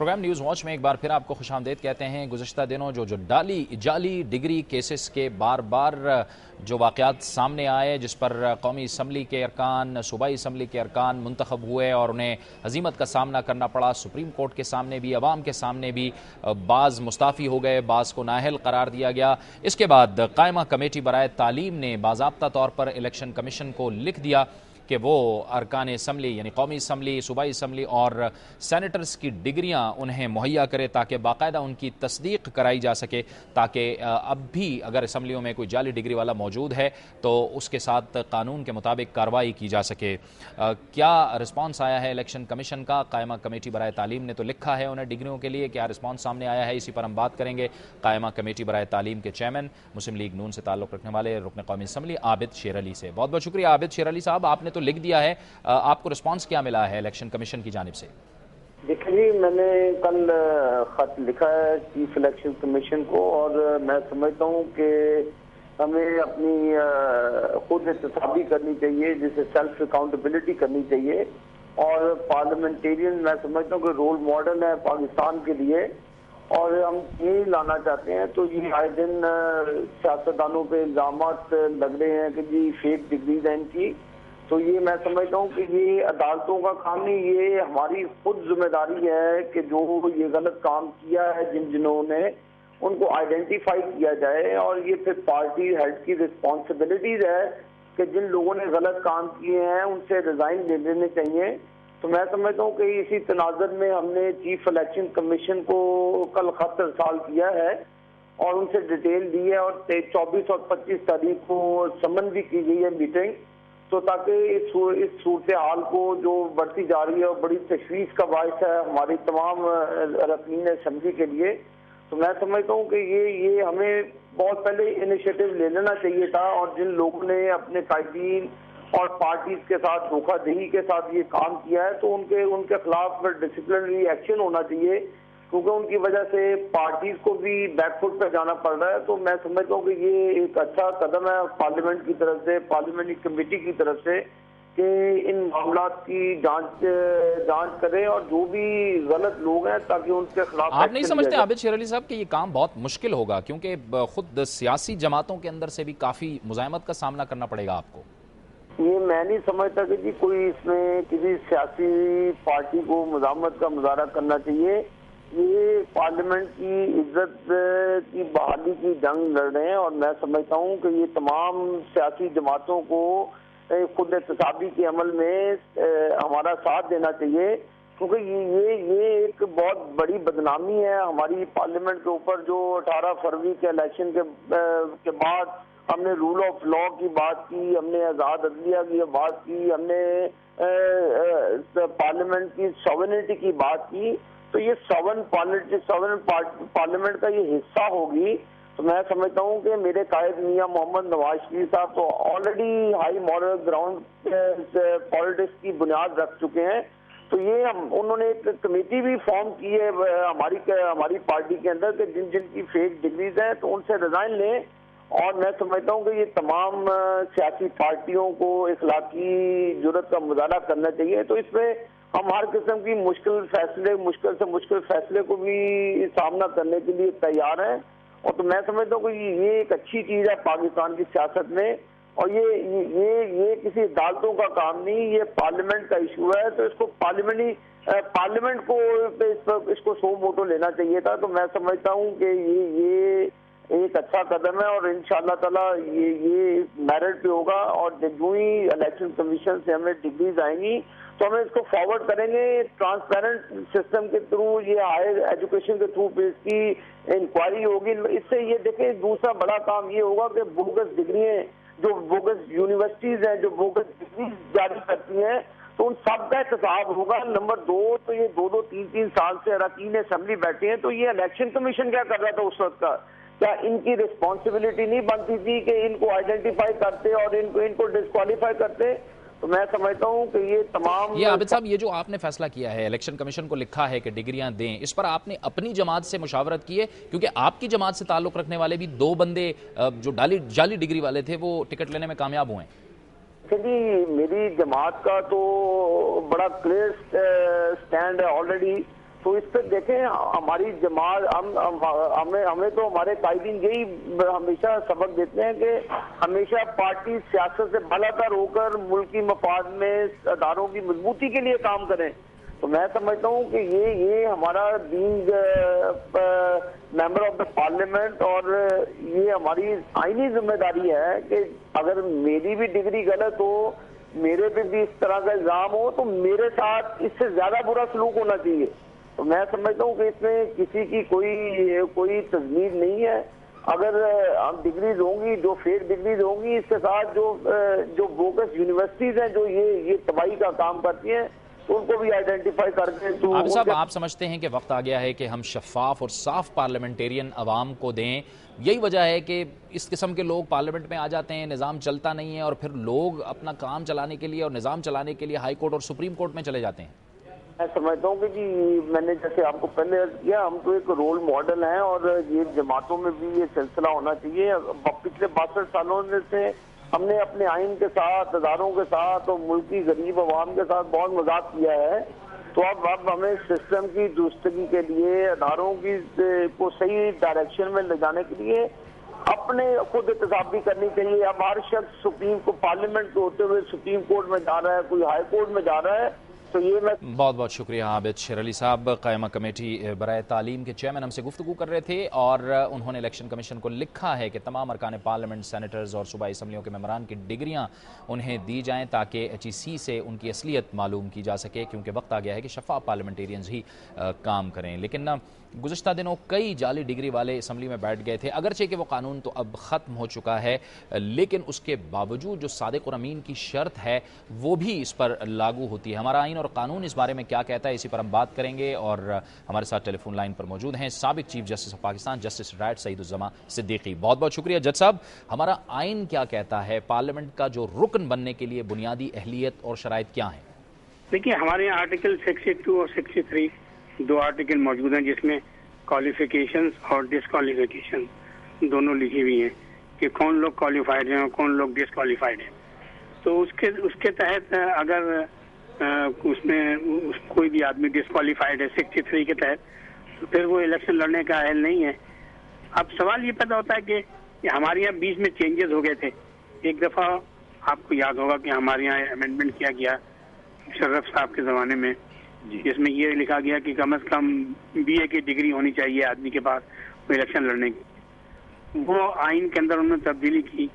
Programme news watch में एक बार फिर आपको खुशामदीद कहते हैं। गुज़श्ता दिनों जो जाली डिग्री केसेस के बार बार जो वाक़यात सामने आए, जिस पर कौमी असम्बली के अरकान, सूबाई असम्बली के अरकान मुंतखब हुए और उन्हें हजीमत का सामना करना पड़ा। सुप्रीम कोर्ट के सामने भी, अवाम के सामने भी बाज़ मुस्ताफ़ी हो गए, बाज़ को नाअहल करार दिया गया। इसके बाद कायमा कमेटी बराए तालीम ने बाज़ाब्ता तौर पर इलेक्शन कमीशन को लिख दिया कि वो अरकान असम्बली यानी कौमी असम्बली, सूबाई असम्बली और सैनेटर्स की डिग्रियां उन्हें मुहैया करे ताकि बाकायदा उनकी तस्दीक कराई जा सके, ताकि अब भी अगर असम्बलियों में कोई जाली डिग्री वाला मौजूद है तो उसके साथ कानून के मुताबिक कार्रवाई की जा सके। क्या रिस्पॉन्स आया है इलेक्शन कमीशन का? कायमा कमेटी बराए तालीम ने तो लिखा है उन्हें डिग्रियों के लिए, क्या रिस्पॉन्स सामने आया है? इसी पर हम बात करेंगे। कायमा कमेटी बराए तालीम के चेयरमैन, मुस्लिम लीग नून से ताल्लुक़ रखने वाले रुकन कौमी असम्बली आबिद शेर अली से। बहुत बहुत शुक्रिया आबिद शेर अली साहब, आपने तो लिख दिया है, आपको रिस्पांस क्या मिला है इलेक्शन कमीशन की जानिब से? देखिए, मैंने कल खत लिखा है चीफ इलेक्शन कमीशन को और मैं समझता हूँ कि हमें अपनी खुद एहतसाबी करनी चाहिए, जिसे सेल्फ अकाउंटेबिलिटी करनी चाहिए। और पार्लियामेंटेरियन मैं समझता हूँ कि रोल मॉडल है पाकिस्तान के लिए और हम ये लाना चाहते हैं। तो ये आए दिन सियासतदानों पे इल्जाम लग रहे हैं कि जी फेक डिग्रीज हैं इनकी। तो ये मैं समझता हूँ कि ये अदालतों का काम नहीं, ये हमारी खुद जिम्मेदारी है कि जो ये गलत काम किया है जिन्होंने उनको आइडेंटिफाई किया जाए। और ये फिर पार्टी हेड की रिस्पॉन्सिबिलिटीज है कि जिन लोगों ने गलत काम किए हैं उनसे रिजाइन ले लेने चाहिए। तो मैं समझता हूँ कि इसी तनाज़ुर में हमने चीफ इलेक्शन कमीशन को कल खत इरसाल किया है और उनसे डिटेल दी है और 24 और 25 तारीख को समन भी की गई है मीटिंग। तो ताकि इस सूरत हाल को जो बढ़ती जा रही है और बड़ी तशवीश का बायस है हमारी तमाम अरकान असेंबली के लिए। तो मैं समझता हूँ कि ये हमें बहुत पहले इनिशिएटिव ले लेना चाहिए था और जिन लोगों ने अपने कायदीन और पार्टीज के साथ धोखाधड़ी के साथ ये काम किया है तो उनके खिलाफ डिसिप्लिनरी एक्शन होना चाहिए, क्योंकि उनकी वजह से पार्टीज को भी बैकफुट पर जाना पड़ रहा है। तो मैं समझता हूँ कि ये एक अच्छा कदम है पार्लियामेंट की तरफ से, पार्लियामेंट्री कमेटी की तरफ से, कि इन मामला की जांच करें और जो भी गलत लोग हैं ताकि उनके खिलाफ। आप नहीं समझते आबिद शेर अली साहब कि ये काम बहुत मुश्किल होगा, क्योंकि खुद सियासी जमातों के अंदर से भी काफी मुजाहिमत का सामना करना पड़ेगा आपको? ये मैं नहीं समझता कि जी कोई इसमें किसी सियासी पार्टी को मुजाहिमत का मुजाहरा करना चाहिए। ये पार्लियामेंट की इज्जत की बहाली की जंग लड़ रहे हैं और मैं समझता हूँ कि ये तमाम सियासी जमातों को खुद एहतसाबी के अमल में हमारा साथ देना चाहिए, क्योंकि ये एक बहुत बड़ी बदनामी है हमारी पार्लियामेंट के ऊपर। जो 18 फरवरी के इलेक्शन के बाद हमने रूल ऑफ लॉ की बात की, हमने आज़ाद अदलिया की बात की, हमने पार्लियामेंट की सॉवरेनिटी की बात की। तो ये सॉवरेन पार्लियामेंट का ये हिस्सा होगी। तो मैं समझता हूँ कि मेरे कायद मियां मोहम्मद नवाज शरीफ साहब तो already high moral ground politics की बुनियाद रख चुके हैं। तो ये उन्होंने एक कमेटी भी फॉर्म की है हमारी पार्टी के अंदर कि जिनकी फेक डिग्रीज हैं तो उनसे रिजाइन लें। और मैं समझता हूँ कि ये तमाम सियासी पार्टियों को इखलाकी जुर्रत का मुजाहरा करना चाहिए। तो इसमें हम हर किस्म की मुश्किल से मुश्किल फैसले को भी सामना करने के लिए तैयार हैं। और तो मैं समझता हूँ कि ये एक अच्छी चीज है पाकिस्तान की सियासत में और ये किसी अदालतों का काम नहीं, ये पार्लियामेंट का इशू है। तो इसको पार्लियामेंट को इसको सो मोटो लेना चाहिए था। तो मैं समझता हूँ कि ये एक अच्छा कदम है और इंशाअल्लाह ताला ये मेरिट पे होगा। और जो ही इलेक्शन कमीशन से हमें डिग्रीज आएंगी तो हमें इसको फॉरवर्ड करेंगे ट्रांसपेरेंट सिस्टम के थ्रू, ये हायर एजुकेशन के थ्रू पे इसकी इंक्वायरी होगी। इससे ये देखें, दूसरा बड़ा काम ये होगा कि बोगस डिग्रियां, जो बोगस यूनिवर्सिटीज हैं जो बोगस डिग्री जारी करती हैं, तो उन सब का एहतसाब होगा। नंबर 2, तो ये 2-3 साल से अरकान असेंबली बैठे हैं, तो ये इलेक्शन कमीशन क्या कर रहा था उस वक्त का? क्या इनकी रिस्पॉन्सिबिलिटी नहीं बनती थी कि इनको आइडेंटिफाई करते और इनको डिस्क्वालीफाई करते? तो मैं समझता हूँ कि ये तमाम आबिद साहब, ये जो आपने फैसला किया है, इलेक्शन कमीशन को लिखा है कि डिग्रियां दें, इस पर आपने अपनी जमात से मुशावरत की है? क्योंकि आपकी जमात से ताल्लुक रखने वाले भी 2 बंदे जो जाली डिग्री वाले थे वो टिकट लेने में कामयाब हुए हैं। मेरी जमात का तो बड़ा क्लियर स्टैंड है ऑलरेडी। तो इस पर देखें, हमारी जमात हमें तो हमारे कायदीन यही हमेशा सबक देते हैं कि हमेशा पार्टी सियासत से बालातर होकर मुल्की मफाद में अदारों की मजबूती के लिए काम करें। तो मैं समझता हूँ कि ये हमारा being member of the parliament और ये हमारी आईनी जिम्मेदारी है कि अगर मेरी भी डिग्री गलत हो, मेरे पे भी इस तरह का इल्जाम हो, तो मेरे साथ इससे ज्यादा बुरा सलूक होना चाहिए। तो मैं समझता हूँ कि इसमें किसी की कोई तजमीर नहीं है। अगर हम डिग्रीज होंगी, जो फेक डिग्रीज होंगी, इसके साथ जो बोगस यूनिवर्सिटीज हैं जो ये तबाही का काम करती हैं, तो उनको भी आइडेंटिफाई करके आबिद साहब, आप समझते हैं कि वक्त आ गया है कि हम शफाफ और साफ पार्लियामेंटेरियन अवाम को दें? यही वजह है कि इस किस्म के लोग पार्लियामेंट में आ जाते हैं, निज़ाम चलता नहीं है और फिर लोग अपना काम चलाने के लिए और निज़ाम चलाने के लिए हाई कोर्ट और सुप्रीम कोर्ट में चले जाते हैं। मैं समझता हूँ कि जी, मैंने जैसे आपको पहले अर्ज किया, हम तो एक रोल मॉडल हैं और ये जमातों में भी ये सिलसिला होना चाहिए। पिछले 62 सालों से हमने अपने आइन के साथ, अदारों के साथ और मुल्क की गरीब अवाम के साथ बहुत मजाक किया है। तो अब हमें सिस्टम की दुरुस्तगी के लिए, अदारों की को सही डायरेक्शन में ले जाने के लिए अपने खुद एहतसाब भी करनी चाहिए। अब हर शख्स सुप्रीम को पार्लियामेंट के होते हुए सुप्रीम कोर्ट में जा रहा है, कोई हाई कोर्ट में जा रहा है। तो ये मैं बहुत बहुत शुक्रिया आबिद शेर अली साहब, क़ायमा कमेटी बराए तालीम के चेयरमैन, हमसे गुफ्तगू कर रहे थे और उन्होंने इलेक्शन कमीशन को लिखा है कि तमाम अरकान पार्लियामेंट, सेनेटर्स और सूबाई असम्बलियों के मेंबरान की डिग्रियां उन्हें दी जाएं ताकि HEC से उनकी असलियत मालूम की जा सके, क्योंकि वक्त आ गया है कि शफाफ पार्लियामेंटेरियंस ही काम करें। लेकिन गुज़श्ता दिनों कई जाली डिग्री वाले असम्बली में बैठ गए थे, अगरचे कि वो कानून तो अब ख़त्म हो चुका है, लेकिन उसके बावजूद जो सादिक और अमीन की शर्त है वो भी इस पर लागू होती है। हमारा आइन और कानून इस बारे में क्या कहता है, इसी पर हम बात करेंगे और हमारे साथ टेलीफोन लाइन पर मौजूद हैं साबिक chief justice of Pakistan justice retired Saeeduzzaman Siddiqui. बहुत बहुत शुक्रिया जज साहब। हमारा आइन क्या कहता है, पार्लियामेंट का जो रुकन बनने के लिए बुनियादी अहलियत और शराइत क्या है? देखिए, हमारे यहाँ आर्टिकल 62 और 63 दो आर्टिकल मौजूद हैं जिसमें क्वालिफिकेशंस और डिसक्वालिफिकेशन दोनों लिखी हुई हैं कि कौन लोग क्वालिफाइड हैं और कौन लोग डिसक्वालिफाइड हैं। तो उसके तहत अगर उसमें कोई भी आदमी डिसक्वालिफाइड है 63 के तहत, तो फिर वो इलेक्शन लड़ने का अहल नहीं है। अब सवाल ये पैदा होता है कि हमारे यहाँ बीच में चेंजेस हो गए थे। एक दफ़ा आपको याद होगा कि हमारे यहाँ अमेंडमेंट किया गया मुशर्रफ साहब के ज़माने में, जिसमें ये लिखा गया कि कम से कम BA की डिग्री होनी चाहिए आदमी के पास वो इलेक्शन लड़ने की। वो आइन के अंदर उन्होंने तब्दीली की,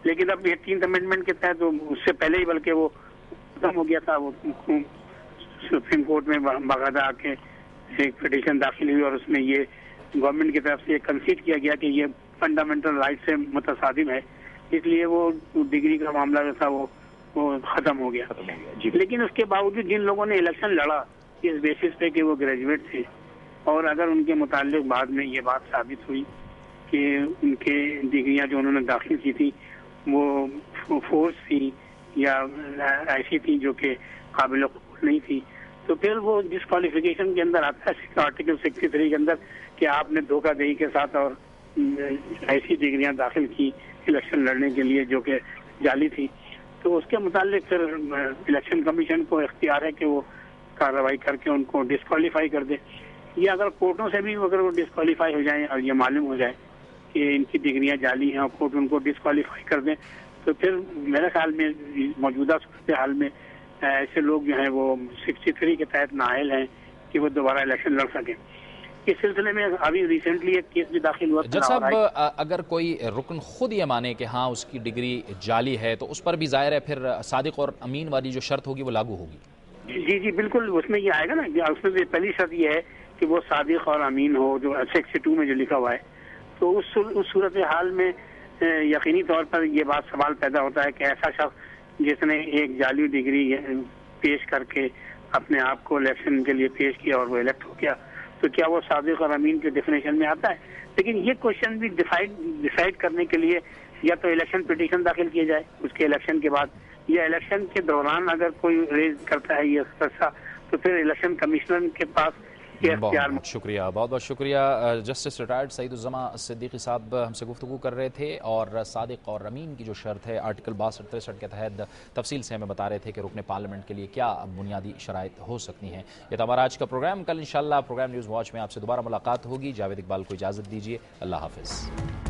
लेकिन अब ये 13th अमेंडमेंट के तहत तो उससे पहले ही बल्कि वो खत्म हो गया था। वो सुप्रीम कोर्ट में बाकायदा आके एक पिटीशन दाखिल हुई और उसमें ये गवर्नमेंट की तरफ से कंसीड किया गया कि ये फंडामेंटल राइट से मुतसादिम है, इसलिए वो डिग्री का मामला जो था वो खत्म हो गया। लेकिन उसके बावजूद जिन लोगों ने इलेक्शन लड़ा इस बेसिस पे कि वो ग्रेजुएट थे और अगर उनके मुताल्लिक बाद में ये बात साबित हुई कि उनके डिग्रियां जो उन्होंने दाखिल की थी वो फोर्स थी या ऐसी थी जो कि काबिल कबूल नहीं थी, तो फिर वो डिस्क्वालिफिकेशन के अंदर आता है आर्टिकल 63 के अंदर कि आपने धोखाधड़ी के साथ और ऐसी डिग्रियां दाखिल की इलेक्शन लड़ने के लिए जो कि जाली थी। तो उसके मुतालिक फिर इलेक्शन कमीशन को इख्तियार है कि वो कार्रवाई करके उनको डिस्क्वालीफाई कर दे, या अगर कोर्टों से भी अगर वो डिस्क्वालीफाई हो जाए और ये मालूम हो जाए कि इनकी डिग्रियां जाली हैं और कोर्ट उनको डिस्क्वालीफाई कर दें, तो फिर मेरे ख्याल में मौजूदा सूरत हाल में ऐसे लोग जो हैं वो 63 के तहत नाअहल हैं कि वो दोबारा इलेक्शन लड़ सकें। इस सिलसिले में अभी रिसेंटली एक केस भी दाखिल हुआ। जज साहब, अगर कोई रुकन खुद ये माने कि हाँ उसकी डिग्री जाली है तो उस पर भी जाहिर है फिर सादिक और अमीन वाली जो शर्त होगी वो लागू होगी। जी बिल्कुल, उसमें ये आएगा ना, उसमें पहली शर्त ये है कि वो सादिक और अमीन हो जो 62 में जो लिखा हुआ है। तो उस सूरत हाल में यकीनी तौर पर ये बात सवाल पैदा होता है कि ऐसा शख्स जिसने एक जाली डिग्री पेश करके अपने आप को इलेक्शन के लिए पेश किया और वो इलेक्ट हो गया, तो क्या वो सादिक और अमीन के डेफिनेशन में आता है? लेकिन ये क्वेश्चन भी डिसाइड करने के लिए या तो इलेक्शन पिटीशन दाखिल किया जाए उसके इलेक्शन के बाद, या इलेक्शन के दौरान अगर कोई रेज करता है ये खदशा तो फिर इलेक्शन कमिश्नर के पास ये बहुत बहुत शुक्रिया, बहुत बहुत शुक्रिया। जस्टिस रिटायर्ड सईदुज़्ज़मा सिद्दीकी साहब हमसे गुफ्तगू कर रहे थे और सादिक और रमीन की जो शर्त है आर्टिकल 62-63 के तहत तफसील से हमें बता रहे थे कि रुकने पार्लियामेंट के लिए क्या बुनियादी शराइत हो सकती हैं। ये था हमारा आज का प्रोग्राम। कल इंशाल्लाह प्रोग्राम न्यूज़ वॉच में आपसे दोबारा मुलाकात होगी। जावेद इकबाल को इजाज़त दीजिए। अल्लाह हाफ़िज़।